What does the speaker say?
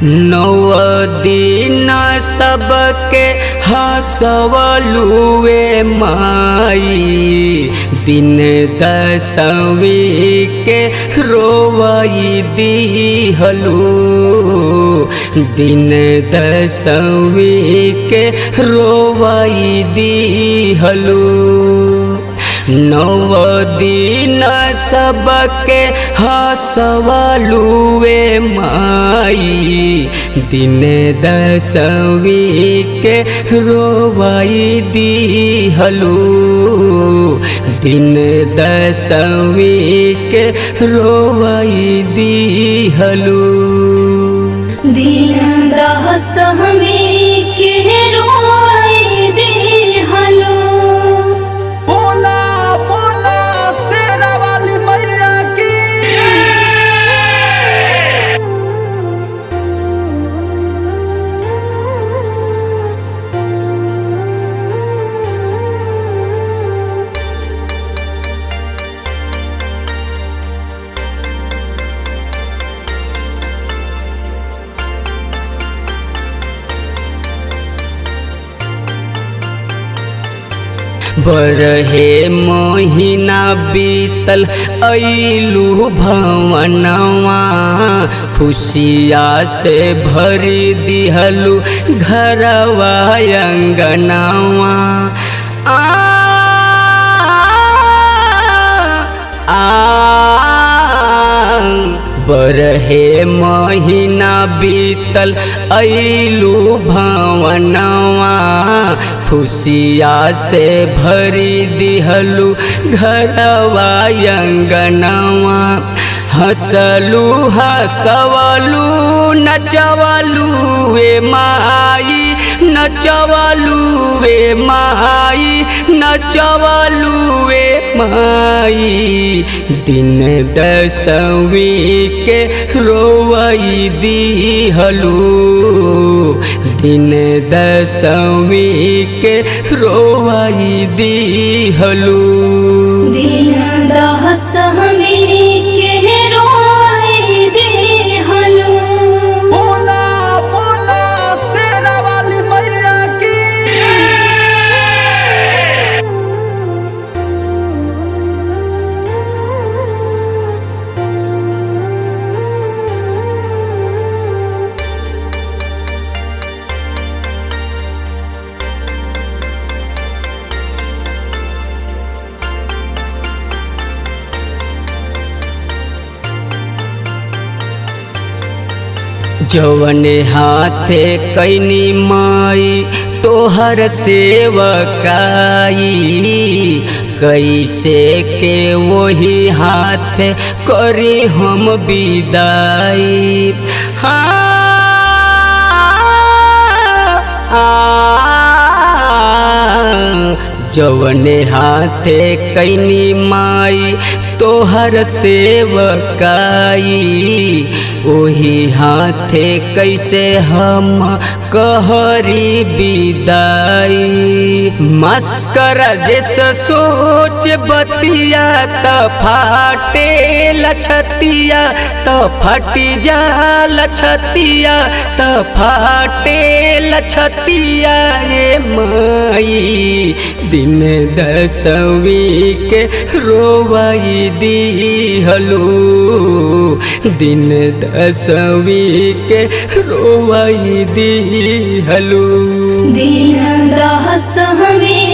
नौ दिन सबके हंसवलुए माई, दिन दसवीं के रोवई दिहलू, दिन दसवीं के रोवई दिहलू। नौ दिन सबके हंसवलुए माई, दिन दसवीं के रोवई दिहलू, दिन दसवीं के रोवई दिहलू। दिन दसवीं के रोवई दिहलू। बोला बोला शेरा वाली मैया की। बरहे महीना बीतल अइलू भवनवा, खुशिया से भरी दिहलू घरवा अंगनवा। बरहे महीना बीतल अइलू भवनवा, खुशिया से भरी दिहलू घरवा अंगनवा। हंसलू हंसवलू नचवलू वे माई, नचवलू वे माई, नचवलू वे माई, दिन दसवीं के रोवई दिहलू, दिन दसवीं के रोवई दिहलू। दिन दसवीं के रोवई दिहलू। बोला बोला शेरा वाली मैया की। जवने हाथे कैनी माई तोहर सेवकाई, कैसे के वही हाथे करी हम विदाई। जवने हाथे कैनी माई तोहर सेवकाई, ओही हाथे कैसे हम कहरी विदाई। मस्कर जैसे सोच बतिया त फाटे लछतिया, त फटी जा लछतिया, त फाटे लछतिया ये माई, दिन दसवीं के रोवई दिहलू, दिन दसवीं के रोवई दिहलू। दिन दसवीं